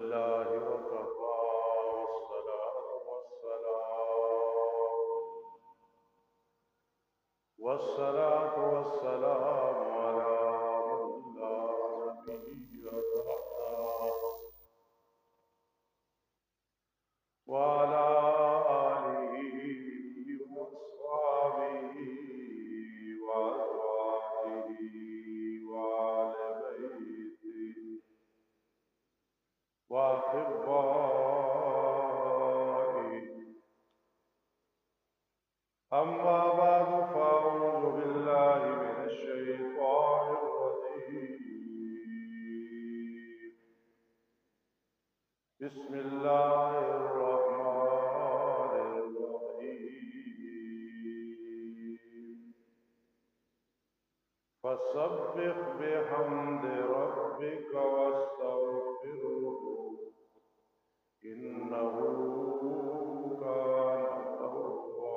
الله وكفى والصلاة والسلام على من لا نبي بعده وعلى آله وأصحابه وأزواجه وآل بيته وأحبائه. أما بعد فأعوذ بالله من الشيطان الرجيم. بسم الله الرحمن الرحيم. فسبح بحمد ربك واستغفره إنه كان توابا.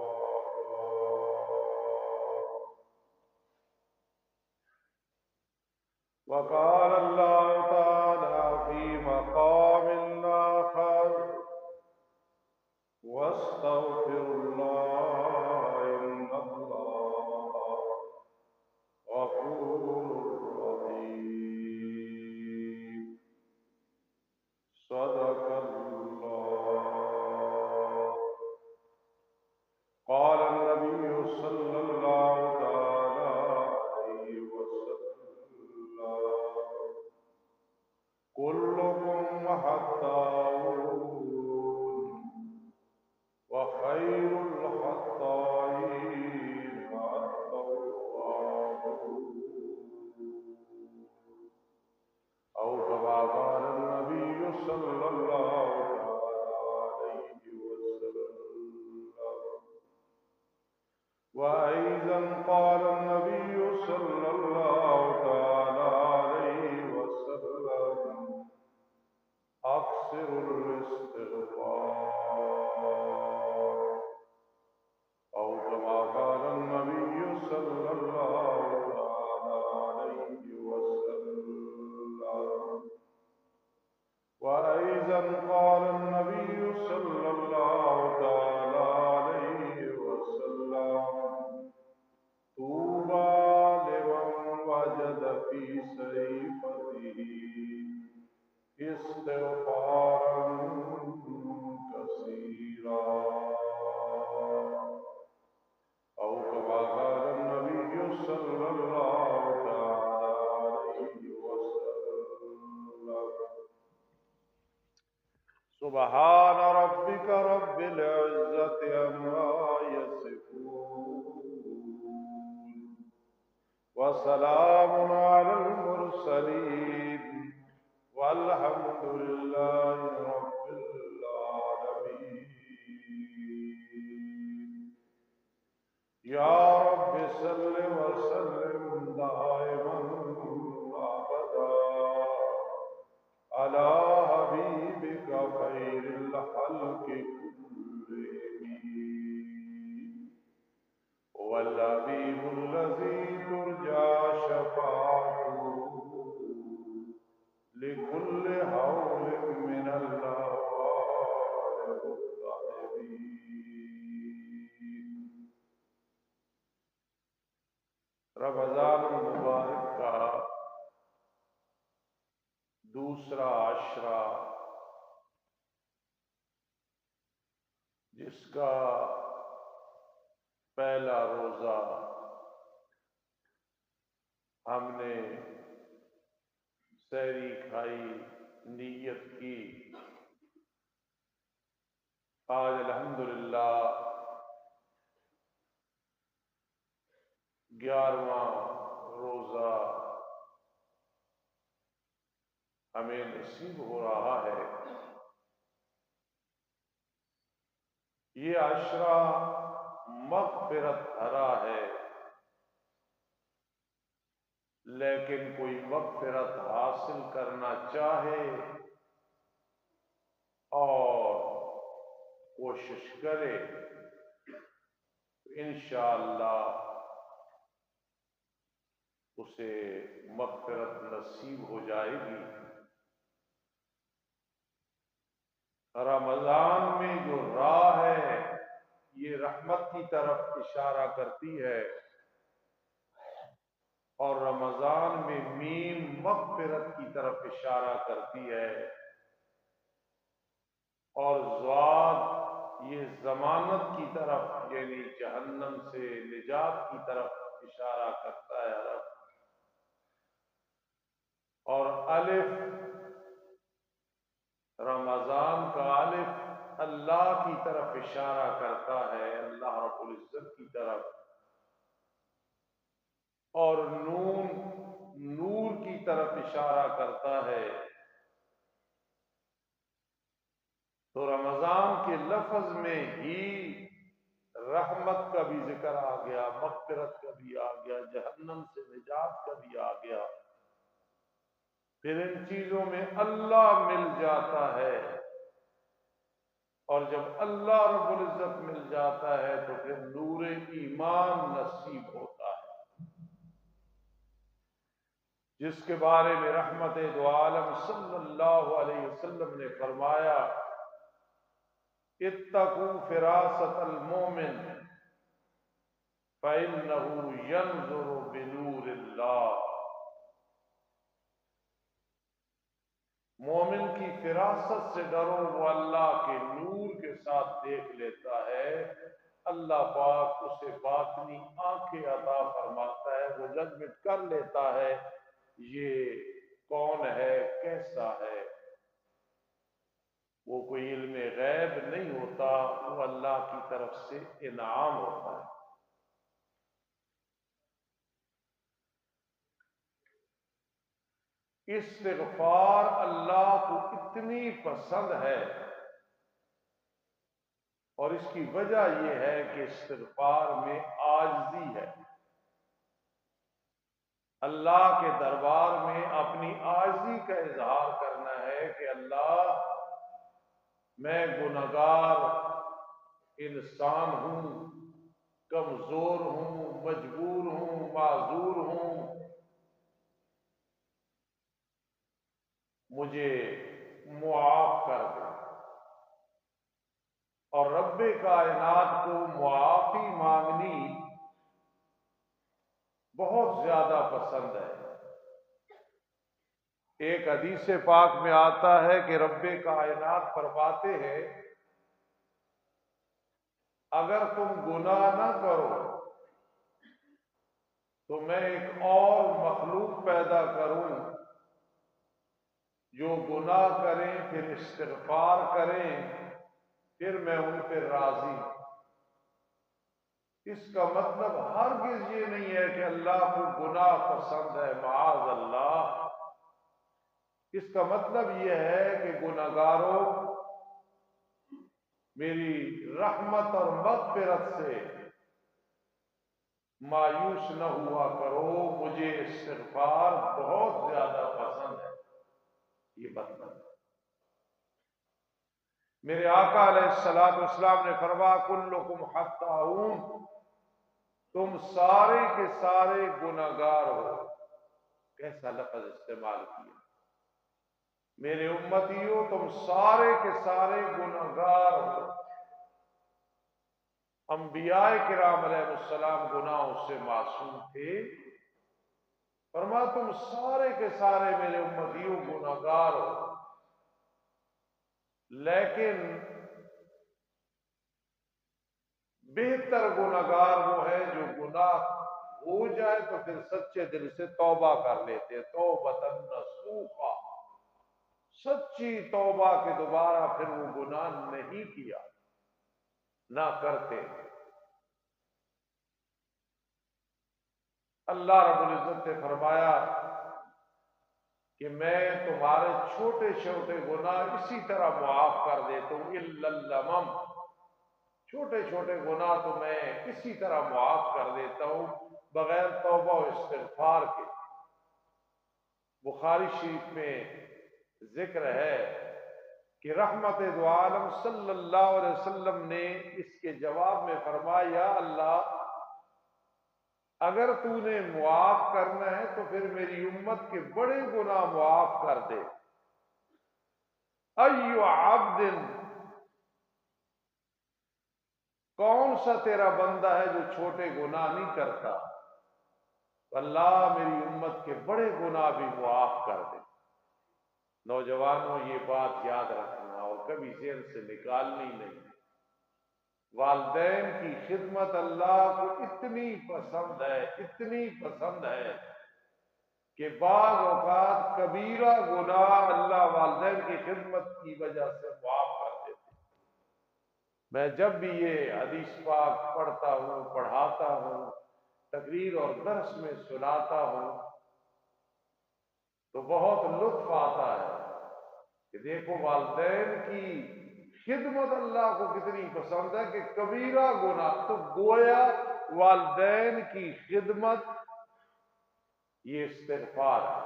وقال الله تعالى في مقام آخر واستغفر الله إن الله غفور رحيم. صدق الله. قال النبي صلى الله تعالى عليه وسلم كلكم خطاؤون وخير الخطائين التوابون أو كما قال النبي صلى الله عليه وسلم. وأيضا قال النبي صلى الله عليه وسلم أكثر الاستغفار أو كما قال النبي صلى الله عليه وسلم. وأيضا قال النبي صلى الله عليه وسلم طوبى لمن وجد في سيفته استغفارا كثيرا أو كما قال النبي صلى الله عليه وسلم. سبحان ربك رب العزة عما يصفون وسلام على المرسلين والحمد لله رب العالمين. يا رب صل وسلم دائما أبدا على حبيبك خير الخلق كلهم هو الحبيب الذي ترجى شفاعته لكل هول من الأهوال المضطهدين. رمضان المبارک کا دوسرا عشرہ جس کا پہلا روزہ ہم نے سحری کھائی، نیت کی، آج الحمدللہ 11واں روزہ ہمیں نصیب ہو رہا ہے۔ یہ عشرہ مغفرت بھرا ہے، لیکن کوئی مغفرت حاصل کرنا چاہے اور کوشش کرے تو انشاءاللہ اسے مغفرت نصیب ہو جائے گی۔ رمضان میں جو راہ ہے یہ رحمت کی طرف اشارہ کرتی ہے، اور رمضان میں میم مغفرت کی طرف اشارہ کرتی ہے، اور ضاد یہ ضمانت کی طرف یعنی جہنم سے نجات کی طرف اشارہ کرتا ہے عرب، اور الف رمضان کا الف اللہ کی طرف اشارہ کرتا ہے، اللہ رب العزت کی طرف، اور نون نور کی طرف اشارہ کرتا ہے۔ تو رمضان کے لفظ میں ہی رحمت کا بھی ذکر آ گیا، مغفرت کا بھی آ گیا، جہنم سے نجات کا بھی آ گیا، پھر ان چیزوں میں اللہ مل جاتا ہے، اور جب اللہ رب العزت مل جاتا ہے تو پھر نور ایمان نصیب ہوتا ہے، جس کے بارے میں رحمت دو عالم صلی اللہ علیہ وسلم نے فرمایا اتقوا فراست المومن فإنه ينظر بنور اللہ، مومن کی فراست سے ڈرو، وہ اللہ کے نور کے ساتھ دیکھ لیتا ہے، اللہ پاک اسے باطنی آنکھیں عطا فرماتا ہے، وہ ججمنٹ کر لیتا ہے یہ کون ہے، کیسا ہے۔ وہ کوئی علم غیب نہیں ہوتا، وہ اللہ کی طرف سے انعام ہوتا ہے۔ استغفار اللہ کو اتنی پسند ہے، اور اس کی وجہ یہ ہے کہ استغفار میں عاجزی ہے، اللہ کے دربار میں اپنی عاجزی کا اظہار کرنا ہے کہ اللہ میں گنہگار انسان ہوں، کمزور ہوں، مجبور ہوں، معذور ہوں، مجھے معاف کر دے، اور رب کائنات کو معافی مانگنی بہت زیادہ پسند ہے۔ ایک حدیث پاک میں آتا ہے کہ رب کائنات فرماتے ہیں اگر تم گناہ نہ کرو تو میں ایک اور مخلوق پیدا کروں جو گناہ کریں پھر استغفار کریں، پھر میں ان پہ راضی ہوں۔ اس کا مطلب ہرگز یہ نہیں ہے کہ اللہ کو گناہ پسند ہے، معاذ اللہ۔ اس کا مطلب یہ ہے کہ گناہگاروں میری رحمت اور مغفرت سے مایوس نہ ہوا کرو، مجھے استغفار بہت زیادہ پسند ہے۔ یہ مطلب میرے آقا علیہ الصلوۃ والسلام نے فرمایا کلکم خطاؤن، تم سارے کے سارے گناہگار ہو۔ کیسا لفظ استعمال کیا، میرے امتیوں تم سارے کے سارے گناہگار ہو۔ انبیاء کرام علیہ السلام گناہوں سے معصوم تھے، فرمایا تم سارے کے سارے میرے امتیوں گناہگار ہو، لیکن بہتر گناہگار وہ ہے جو گناہ ہو جائے تو پھر سچے دل سے توبہ کر لیتے، توبۃ نصوحا، سچی توبہ کے دوبارہ پھر وہ گناہ نہیں کیا، نہ کرتے۔ اللہ رب العزت نے فرمایا کہ میں تمہارے چھوٹے چھوٹے گناہ اسی طرح معاف کر دیتا ہوں، الا اللمم، چھوٹے چھوٹے گناہ تو میں اسی طرح معاف کر دیتا ہوں بغیر توبہ و استغفار کے۔ بخاری شریف میں ذکر ہے کہ رحمت دو عالم صلی اللہ علیہ وسلم نے اس کے جواب میں فرمایا یا اللہ اگر تو نے معاف کرنا ہے تو پھر میری امت کے بڑے گناہ معاف کر دے۔ ایو عبد کون سا تیرا بندہ ہے جو چھوٹے گناہ نہیں کرتا؟ اللہ میری امت کے بڑے گناہ بھی معاف کر دے۔ نوجوانوں یہ بات یاد رکھنا اور کبھی ذہن سے نکالنی نہیں۔ والدین کی خدمت اللہ کو اتنی پسند ہے، اتنی پسند ہے کہ بعض اوقات کبیرہ گناہ اللہ والدین کی خدمت کی وجہ سے معاف کر دیتے۔ میں جب بھی یہ حدیث پاک پڑھتا ہوں، پڑھاتا ہوں، تقریر اور درس میں سناتا ہوں تو بہت لطف آتا ہے کہ دیکھو والدین کی خدمت اللہ کو کتنی پسند ہے کہ کبیرہ گناہ تو گویا والدین کی خدمت یہ استغفار ہے،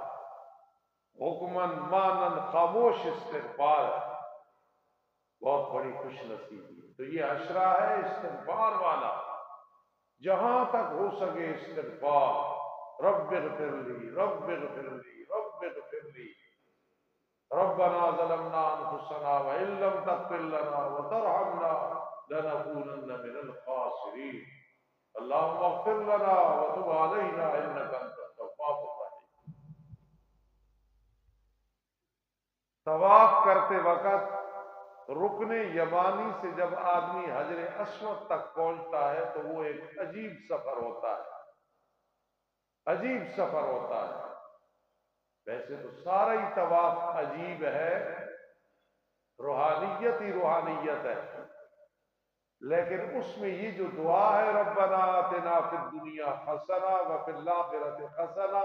حکمن مانن خاموش استغفار ہے، بہت بڑی خوش نصیبی۔ تو یہ عشرہ ہے استغفار والا، جہاں تک ہو سکے استغفار، رب اغفر لی رب اغفر لی رب اغفر لی، ربنا ظلمنا انفسنا وان لم تغفر لنا وترحمنا لنكونن من الخاسرین، اللهم اغفر لنا وتب علينا انك انت التواب الرحیم۔ طواف کرتے وقت رکن یمانی سے جب آدمی حجر اسود تک پہنچتا ہے تو وہ ایک عجیب سفر ہوتا ہے، عجیب سفر ہوتا ہے۔ ویسے تو سارا ہی طواف عجیب ہے، روحانیت ہی روحانیت ہے، لیکن اس میں یہ جو دعا ہے ربنا آتنا فی الدنیا حسنہ وفی الآخرۃ حسنہ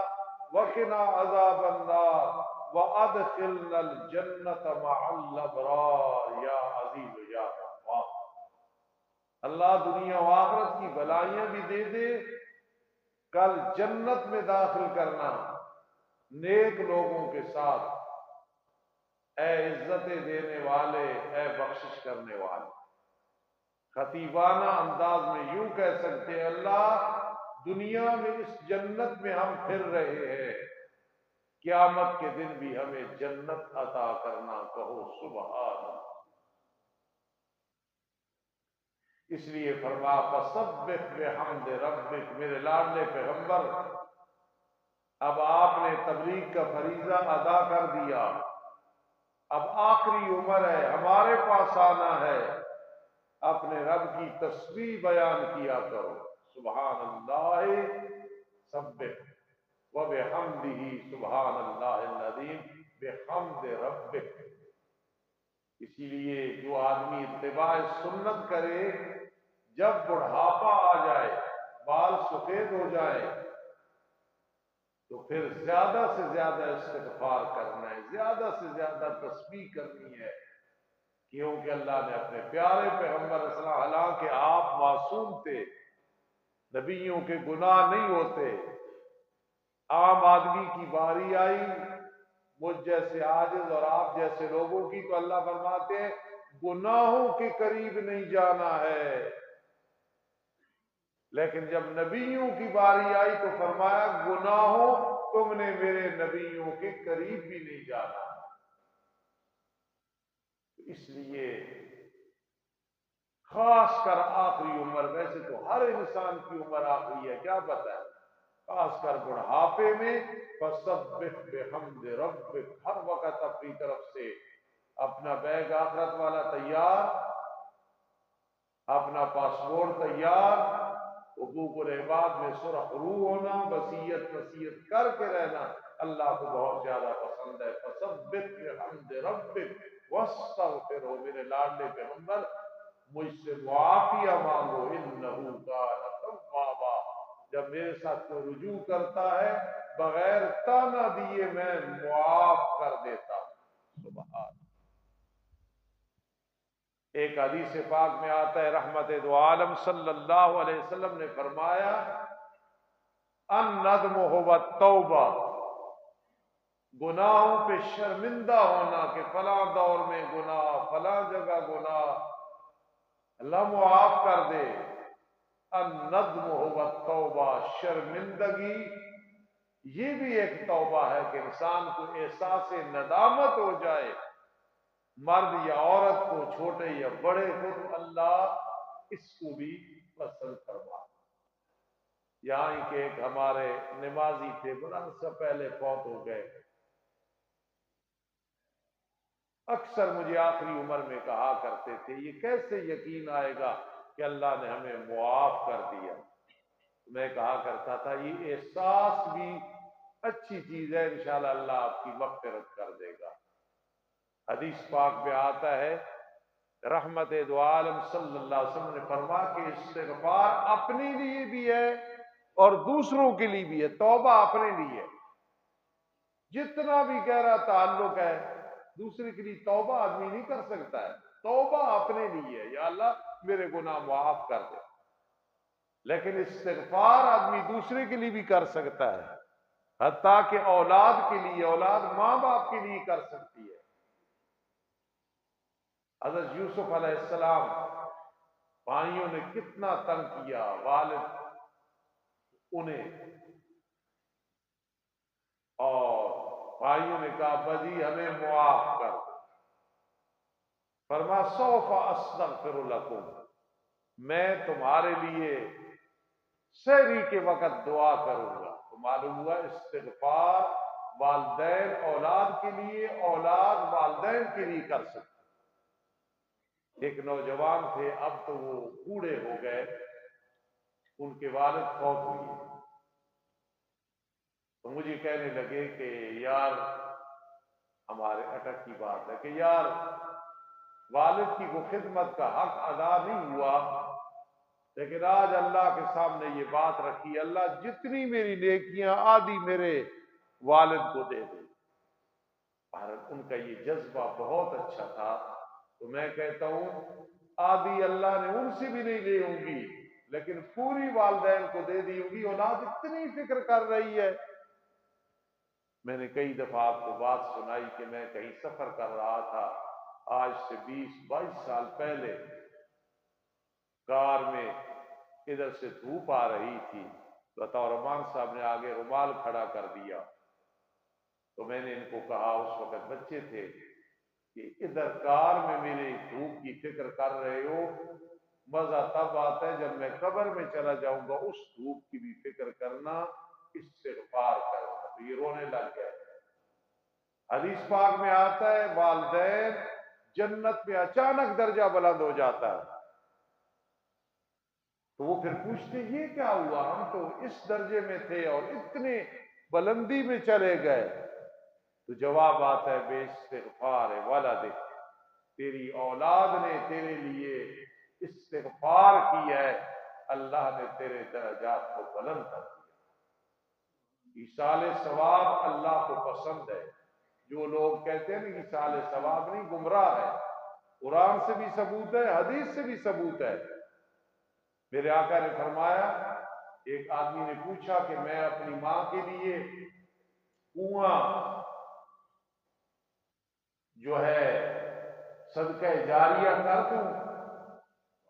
وقنا عذاب النار وادخلنا الجنۃ مع الابرار یا عزیز یا غفار۔ اللہ دنیا و آخرت کی بلائیاں بھی دے دے، کل جنت میں داخل کرنا نیک لوگوں کے ساتھ، اے عزت دینے والے، اے بخشش کرنے والے۔ خطیبانہ انداز میں یوں کہہ سکتے ہیں اللہ دنیا میں اس جنت میں ہم پھر رہے ہیں، قیامت کے دن بھی ہمیں جنت عطا کرنا، کہو سبحان اللہ۔ اس لیے فرمایا فسبح بحمد ربک، میرے لاڈلے پیغمبر اب آپ نے تبلیغ کا فریضہ ادا کر دیا، اب آخری عمر ہے، ہمارے پاس آنا ہے، اپنے رب کی تسبیح بیان کیا کرو، سبحان اللہ سبح وبحمدہ سبحان اللہ العظیم بحمد ربک۔ اسی لیے جو آدمی اتباع سنت کرے، جب بڑھاپا آ جائے، بال سفید ہو جائے، تو پھر زیادہ سے زیادہ استغفار کرنا ہے، زیادہ سے زیادہ تسبیح کرنی ہے، کیونکہ اللہ نے اپنے پیارے پیغمبر صلی اللہ علیہ وسلم، حالانکہ آپ معصوم تھے، نبیوں کے گناہ نہیں ہوتے، عام آدمی کی باری آئی، مجھ جیسے عاجز اور آپ جیسے لوگوں کی، تو اللہ فرماتے ہیں گناہوں کے قریب نہیں جانا ہے، لیکن جب نبیوں کی باری آئی تو فرمایا گناہوں تم نے میرے نبیوں کے قریب بھی نہیں جانا۔ اس لیے خاص کر آخری عمر، ویسے تو ہر انسان کی عمر آخری ہے، کیا پتہ ہے، خاص کر بڑھاپے میں فسبح بحمد ربک، ہر وقت اپنی طرف سے اپنا بیگ آخرت والا تیار، اپنا پاسپورٹ تیار، حقوق العباد میں سرخ رو ہونا، وصیت کر کے رہنا اللہ کو بہت زیادہ پسند ہے۔ فسبح بحمد ربک واستغفرہ، میرے لاڈلے پیغمبر مجھ سے معافیہ مانگو، انہ کان توابا، جب میرے ساتھ کوئی رجوع کرتا ہے بغیر تانا دیے میں معاف کر دیتا ہوں، سبحان۔ ایک حدیث پاک میں آتا ہے رحمت دو عالم صلی اللہ علیہ وسلم نے فرمایا الندم هو التوبہ، گناہوں پہ شرمندہ ہونا کہ فلاں دور میں گناہ، فلاں جگہ گناہ، اللہ معاف کر دے۔ الندم هو التوبہ، شرمندگی یہ بھی ایک توبہ ہے کہ انسان کو احساس ندامت ہو جائے، مرد یا عورت کو، چھوٹے یا بڑے کو، تو اللہ اس کو بھی پسند فرما۔ یہاں کے ایک ہمارے نمازی تھے، بڑا سا پہلے فوت ہو گئے، اکثر مجھے آخری عمر میں کہا کرتے تھے یہ کیسے یقین آئے گا کہ اللہ نے ہمیں معاف کر دیا؟ میں کہا کرتا تھا یہ احساس بھی اچھی چیز ہے، انشاءاللہ اللہ آپ کی مغفرت کر دے گا۔ حدیث پاک میں آتا ہے رحمت دو عالم صلی اللہ علیہ وسلم نے فرمایا کہ استغفار اپنے لیے بھی ہے اور دوسروں کے لیے بھی ہے۔ توبہ اپنے لیے، جتنا بھی گہرا تعلق ہے دوسرے کے لیے توبہ آدمی نہیں کر سکتا ہے، توبہ اپنے لیے ہے، یا اللہ میرے گناہ معاف کر دے، لیکن استغفار آدمی دوسرے کے لیے بھی کر سکتا ہے، حتیٰ کہ اولاد کے لیے، اولاد ماں باپ کے لیے کر سکتی ہے۔ حضرت یوسف علیہ السلام بھائیوں نے کتنا تنگ کیا، والد انہیں، اور بھائیوں نے کہا بجی ہمیں معاف کر دو۔ فرمایا سوف استغفر لکم، میں تمہارے لیے سحری کے وقت دعا کروں گا۔ تو معلوم ہوا استغفار والدین اولاد کے لیے، اولاد والدین کے لیے کر سکتے۔ ایک نوجوان تھے، اب تو وہ بوڑھے ہو گئے، ان کے والد فوت ہوئے، تو مجھے کہنے لگے کہ یار ہمارے اٹک کی بات ہے کہ یار والد کی وہ خدمت کا حق ادا نہیں ہوا، لیکن آج اللہ کے سامنے یہ بات رکھی، اللہ جتنی میری نیکیاں آدھی میرے والد کو دے دے۔ ان کا یہ جذبہ بہت اچھا تھا، تو میں کہتا ہوں آدھی اللہ نے ان سے بھی نہیں لے ہوں گی، لیکن پوری والدین کو دے دی ہوگی۔ اولاد اتنی فکر کر رہی ہے، میں نے کئی دفعہ آپ کو بات سنائی کہ میں کہیں سفر کر رہا تھا، آج سے 20-22 سال پہلے، کار میں ادھر سے دھوپ آ رہی تھی، بطور رحمان صاحب نے آگے رومال کھڑا کر دیا، تو میں نے ان کو کہا، اس وقت بچے تھے، کہ ادھر کار میں میرے دھوپ کی فکر کر رہے ہو، مزہ تب آتا ہے جب میں قبر میں چلا جاؤں گا، اس دھوپ کی بھی فکر کرنا، استغفار کرنا۔ تو یہ رونے لگ گئے۔ حدیث پاک میں آتا ہے والدین جنت میں اچانک درجہ بلند ہو جاتا ہے، تو وہ پھر پوچھتے یہ کیا ہوا، ہم تو اس درجے میں تھے اور اتنے بلندی میں چلے گئے، تو جواب آتا ہے بے استغفار ولدک، تیری اولاد نے تیرے لیے استغفار کی ہے، اللہ نے تیرے درجات کو بلند کر دیا۔ ایصال ثواب اللہ کو پسند ہے۔ جو لوگ کہتے ہیں کہ ایصال ثواب نہیں، گمراہ ہے۔ قرآن سے بھی ثبوت ہے، حدیث سے بھی ثبوت ہے۔ میرے آقا نے فرمایا، ایک آدمی نے پوچھا کہ میں اپنی ماں کے لیے کنواں جو ہے صدقہ جاریہ کر دوں؟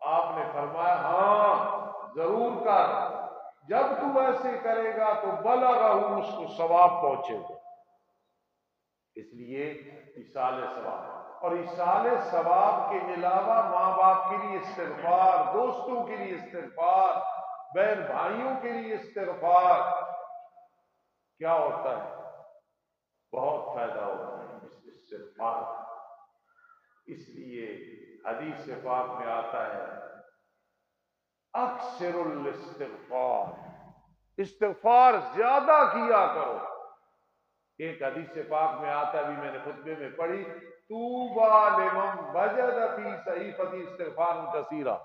آپ نے فرمایا ہاں ضرور کر، جب تو ایسے کرے گا تو بلغہ اس کو ثواب پہنچے گا۔ اس لیے ایصال ثواب، اور ایصال ثواب کے علاوہ ماں باپ کے لیے استغفار، دوستوں کے لیے استغفار، بہن بھائیوں کے لیے استغفار، کیا ہوتا ہے؟ بہت فائدہ ہوتا ہے اس استغفار۔ اس لیے حدیث پاک میں آتا ہے اکثر الاستغفار، استغفار زیادہ کیا کرو۔ ایک حدیث پاک میں آتا ہے، بھی میں نے خطبے میں پڑھی، طوبی لمن وجد فی صحیفتی استغفار کثیرا۔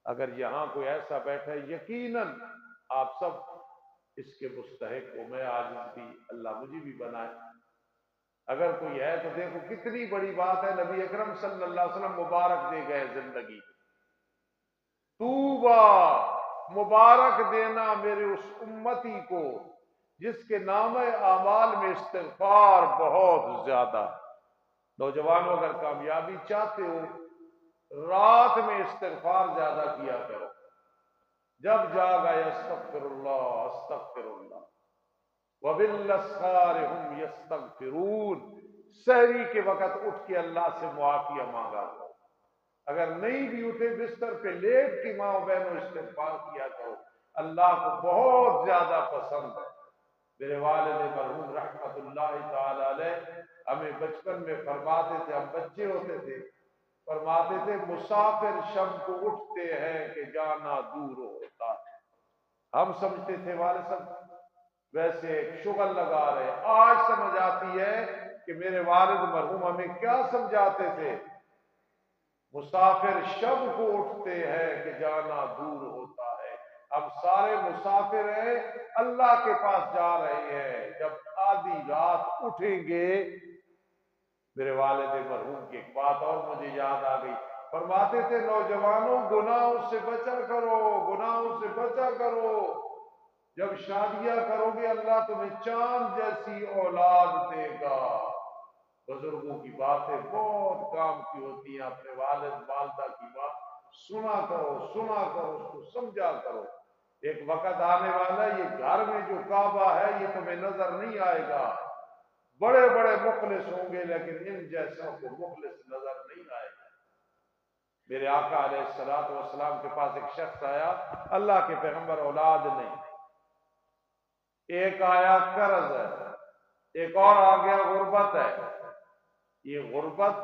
اگر یہاں کوئی ایسا بیٹھا ہے، یقیناً آپ سب اس کے مستحق ہو، میں عاجز بھی، اللہ مجھے بھی بنائے۔ اگر کوئی ہے تو دیکھو کتنی بڑی بات ہے، نبی اکرم صلی اللہ علیہ وسلم مبارک دے گئے زندگی میں۔ طوبی، مبارک دینا میرے اس امتی کو جس کے نام اعمال میں استغفار بہت زیادہ ہے۔ نوجوانوں اگر کامیابی چاہتے ہو، رات میں استغفار زیادہ کیا کرو، جب جاگا استغفر اللہ استغفر اللہ وبالاسحار هم یستغفرون، سحری کے وقت اٹھ کے اللہ سے معافی مانگا کرو۔ اگر نہیں بھی اٹھے بستر پہ لیٹ کی ماں بہنوں استغفار کیا کرو، اللہ کو بہت زیادہ پسند ہے۔ میرے والد مرحوم رحمت اللہ تعالی علیہ ہمیں بچپن میں فرماتے تھے، ہم بچے ہوتے تھے، فرماتے تھے مسافر شب کو اٹھتے ہیں کہ جانا دور ہوتا ہے۔ ہم سمجھتے تھے والد صاحب ویسے ایک شغل لگا رہے، آج سمجھ آتی ہے کہ میرے والد مرحوم ہمیں کیا سمجھاتے تھے۔ مسافر شب کو اٹھتے ہیں کہ جانا دور ہوتا ہے۔ اب سارے مسافر ہیں، اللہ کے پاس جا رہے ہیں، جب آدھی رات اٹھیں گے۔ میرے والد مرحوم کی ایک بات اور مجھے یاد آ گئی، فرماتے تھے نوجوانوں گناہوں سے بچا کرو، گناہوں سے بچا کرو، جب شادیاں کرو گے اللہ تمہیں چاند جیسی اولاد دے گا۔ بزرگوں کی باتیں بہت کام کی ہوتی ہیں، اپنے والد والدہ کی بات سنا کرو، سنا کرو، اس کو سمجھا کرو۔ ایک وقت آنے والا ہے، یہ گھر میں جو کعبہ ہے یہ تمہیں نظر نہیں آئے گا، بڑے بڑے مخلص ہوں گے لیکن ان جیسوں کو مخلص نظر نہیں آئے گا۔ میرے آقا علیہ الصلوۃ والسلام کے پاس ایک شخص آیا، اللہ کے پیغمبر اولاد نہیں، ایک آیا قرض ہے، ایک اور آ گیا غربت ہے۔ یہ غربت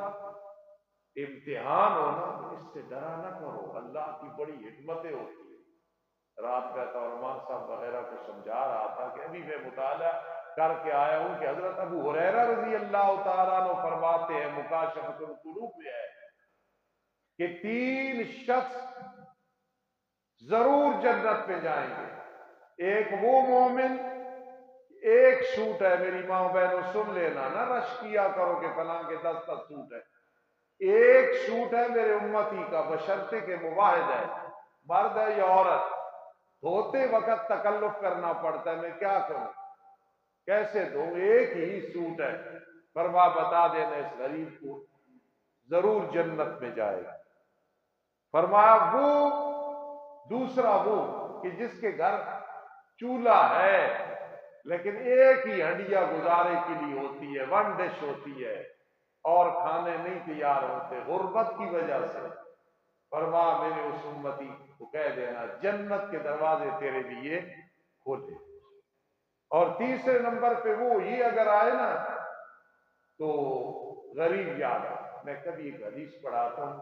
امتحان ہونا، اس سے ڈرا نہ کرو، اللہ کی بڑی حکمتیں ہوتی ہیں۔ رات کا تورمان صاحب وغیرہ کو سمجھا رہا تھا کہ ابھی میں مطالعہ کر کے آیا ہوں کہ حضرت ابو ہریرہ رضی اللہ تعالیٰ عنہ فرماتے ہیں، مکاشفۃ القلوب میں ہے کہ 3 شخص ضرور جنت میں جائیں گے۔ ایک وہ مومن، ایک سوٹ ہے، میری ماں بہنوں سن لینا، نہ رش کیا کرو کہ فلاں کے 10 سوٹ ہے۔ ایک سوٹ ہے میرے امتی کا، بشرطے کہ مباحث ہے، مرد ہے یا عورت، دھوتے وقت تکلف کرنا پڑتا ہے، میں کیا کروں، کیسے دوں، ایک ہی سوٹ ہے۔ فرما بتا دینا اس غریب کو ضرور جنت میں جائے گا۔ فرمایا وہ دوسرا وہ کہ جس کے گھر چولہا ہے لیکن ایک ہی ہنڈیا گزارے کے لیے ہوتی ہے، 1 ڈش ہوتی ہے اور کھانے نہیں تیار ہوتے غربت کی وجہ سے۔ فرما میرے اس امتی کو کہہ دینا جنت کے دروازے تیرے لیے کھولے۔ اور تیسرے نمبر پہ وہ یہ اگر آئے نا تو غریب یاد آئے۔ میں کبھی ایک حدیث پڑھاتا ہوں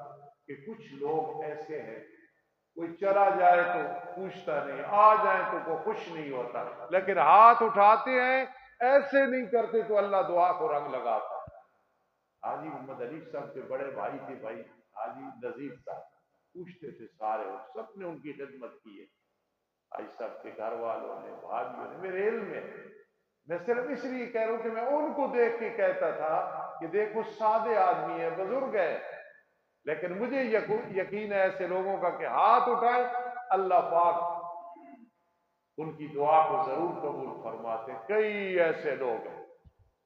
کہ کچھ لوگ ایسے ہیں، کوئی چلا جائے تو پوچھتا نہیں، آ جائیں تو کوئی خوش نہیں ہوتا، لیکن ہاتھ اٹھاتے ہیں ایسے نہیں کرتے تو اللہ دعا کو رنگ لگاتا ہے۔ حاجی محمد علی صاحب کے بڑے بھائی تھے، بھائی حاجی نذیر صاحب، پوچھتے تھے سارے، اور سب نے ان کی خدمت کی ہے، حاجی صاحب کے گھر والوں نے، بھائیوں نے، میرے علم میں صرف اس لیے کہہ رہا ہوں کہ میں ان کو دیکھ کے کہتا تھا کہ دیکھو سادے آدمی ہیں، بزرگ ہیں، لیکن مجھے یقین ہے ایسے لوگوں کا کہ ہاتھ اٹھائے اللہ پاک ان کی دعا کو ضرور قبول فرماتے۔ کئی ایسے لوگ ہیں،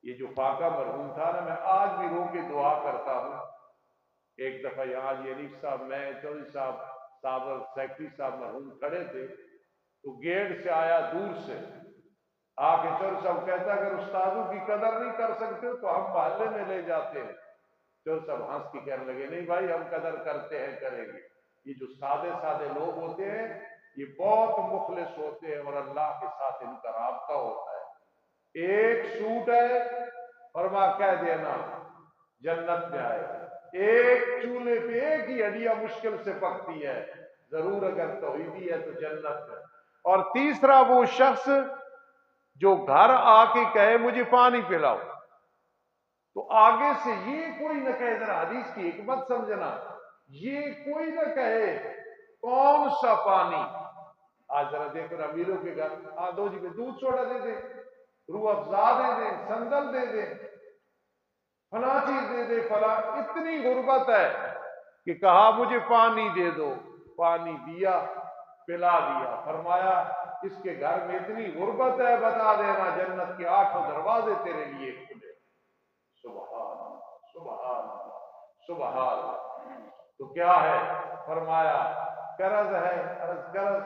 یہ جو فاقہ مرحوم تھا نا، میں آج بھی رو کے دعا کرتا ہوں۔ ایک دفعہ یہاں جی انیف صاحب، میں چودھری صاحب سیکٹری صاحب مرحوم کھڑے تھے تو گیٹ سے آیا دور سے آ کے چودھری صاحب کہتا اگر استادوں کی قدر نہیں کر سکتے تو ہم محلے میں لے جاتے ہیں۔ چودھری صاحب ہنس کے کہنے لگے نہیں بھائی ہم قدر کرتے ہیں، کریں گے۔ یہ جو سادے سادے لوگ ہوتے ہیں یہ بہت مخلص ہوتے ہیں اور اللہ کے ساتھ ان کا رابطہ ہوتا ہے۔ ایک سوٹ ہے، فرما کہہ دینا جنت میں آئے گا۔ ایک چولہے پہ ایک ہی ہڈیا مشکل سے پکتی ہے، ضرور اگر توحیدی ہے تو جنت ہے۔ اور تیسرا وہ شخص جو گھر آ کے کہے مجھے پانی پلاؤ، تو آگے سے یہ کوئی نہ کہے، ذرا حدیث کی حکمت سمجھنا، یہ کوئی نہ کہے کون سا پانی۔ آج ذرا دیکھو امیروں کے گھر، دو جی میں دودھ سوڈا دے دیں، روح افزا دے دیں، سندل دے دیں، فلاں چیز دے دے، فلاں، اتنی غربت ہے کہ کہا مجھے پانی دے دو، پانی دیا، پلا دیا۔ فرمایا اس کے گھر میں اتنی غربت ہے، بتا دینا جنت کے 8 دروازے تیرے لیے کھلے۔ سبحان اللہ، سبحان اللہ، سبحان اللہ۔ تو کیا ہے؟ فرمایا قرض ہے، قرض،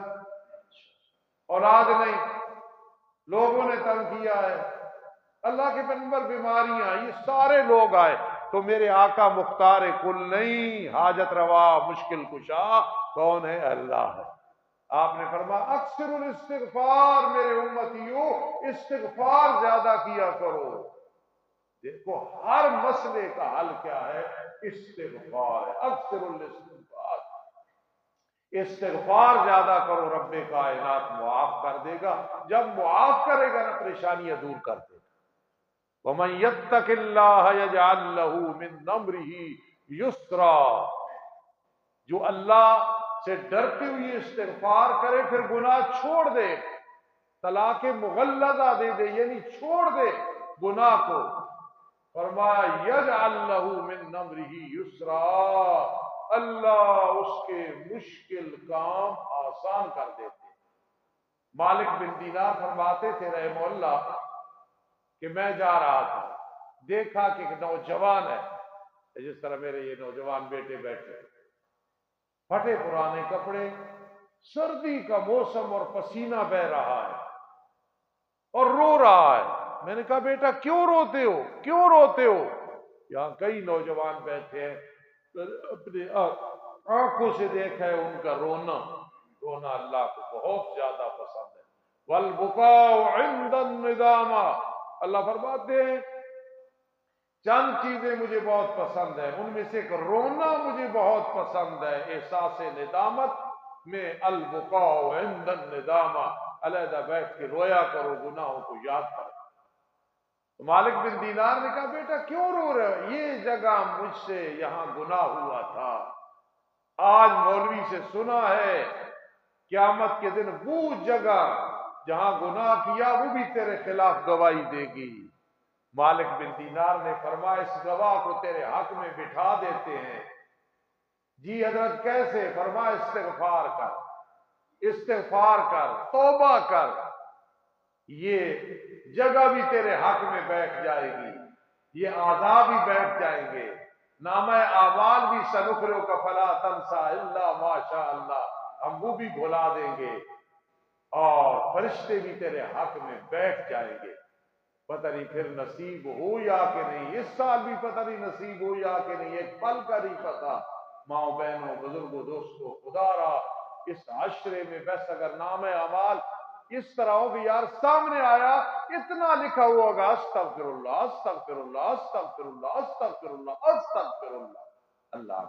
اولاد نہیں، لوگوں نے تنگ کیا ہے، اللہ کے پیغمبر بیماریاں، یہ سارے لوگ آئے تو میرے آقا مختار کل نہیں، حاجت روا مشکل کشا کون ہے؟ اللہ ہے۔ آپ نے فرمایا اکثر الاستغفار، میرے امتیوں استغفار زیادہ کیا کرو۔ دیکھو ہر مسئلے کا حل کیا ہے؟ استغفار ہے۔ اکثر الاستغفار، استغفار زیادہ کرو، رب کائنات معاف کر دے گا۔ جب معاف کرے گا نا پریشانیاں دور کر دے گا۔ وَمَن يَتَّقِ اللَّهَ يَجْعَل لَّهُ مِنْ أَمْرِهِ يُسْرًا، جو اللہ سے ڈرتے ہوئے استغفار کرے پھر گناہ چھوڑ دے، طلاق مغلظہ دے دے یعنی چھوڑ دے گناہ کو، فرمایا یجعل لہ من امرہ یسرا، اللہ اس کے مشکل کام آسان کر دیتے۔ مالک بن دینار فرماتے تھے رحمہ اللہ کہ میں جا رہا تھا، دیکھا کہ ایک نوجوان ہے، جس طرح میرے یہ نوجوان بیٹے بیٹھے، پھٹے پرانے کپڑے، سردی کا موسم اور پسینہ بہ رہا ہے اور رو رہا ہے۔ میں نے کہا بیٹا کیوں روتے ہو، کیوں روتے ہو؟ یہاں کئی نوجوان بیٹھے ہیں، اپنی آنکھوں سے دیکھا ہے ان کا رونا، رونا اللہ کو بہت زیادہ پسند ہے۔ والبکاء عند الندامہ، اللہ فرماتے ہیں چند چیزیں مجھے بہت پسند ہیں، ان میں سے ایک رونا مجھے بہت پسند ہے۔ احساس ندامت میں البکاء عند الندامہ، علیحدہ بیٹھ کے رویا کرو، گناہوں کو یاد کرو۔ تو مالک بن دینار نے کہا بیٹا کیوں رو رہے ہو؟ یہ جگہ مجھ سے یہاں گناہ ہوا تھا، آج مولوی سے سنا ہے قیامت کے دن وہ جگہ جہاں گناہ کیا وہ بھی تیرے خلاف گواہی دے گی۔ مالک بن دینار نے فرمایا اس گواہ کو تیرے حق میں بٹھا دیتے ہیں۔ جی حضرت کیسے؟ فرمایا استغفار کر، استغفار کر، توبہ کر، یہ جگہ بھی تیرے حق میں بیٹھ جائے گی، یہ اعضاء بھی بیٹھ جائیں گے، نامہ اعمال بھی سنقرئک فلا تنسى الا ما شاء اللہ، ہم وہ بھی بھلا دیں گے، اور فرشتے بھی تیرے حق میں بیٹھ جائیں گے۔ پتہ نہیں پھر نصیب ہو یا کہ نہیں، اس سال بھی پتہ نہیں نصیب ہو یا کہ نہیں، ایک پل کا نہیں پتہ۔ ماں بہنوں، بزرگوں، دوستوں، خدا را اس عشرے میں بس اگر نام اعمال اس طرح ہو کہ یار سامنے آیا اتنا لکھا ہوا ہوگا استغفر اللہ استغفر اللہ استغفر اللہ استغفر اللہ استغفر اللہ، اللہ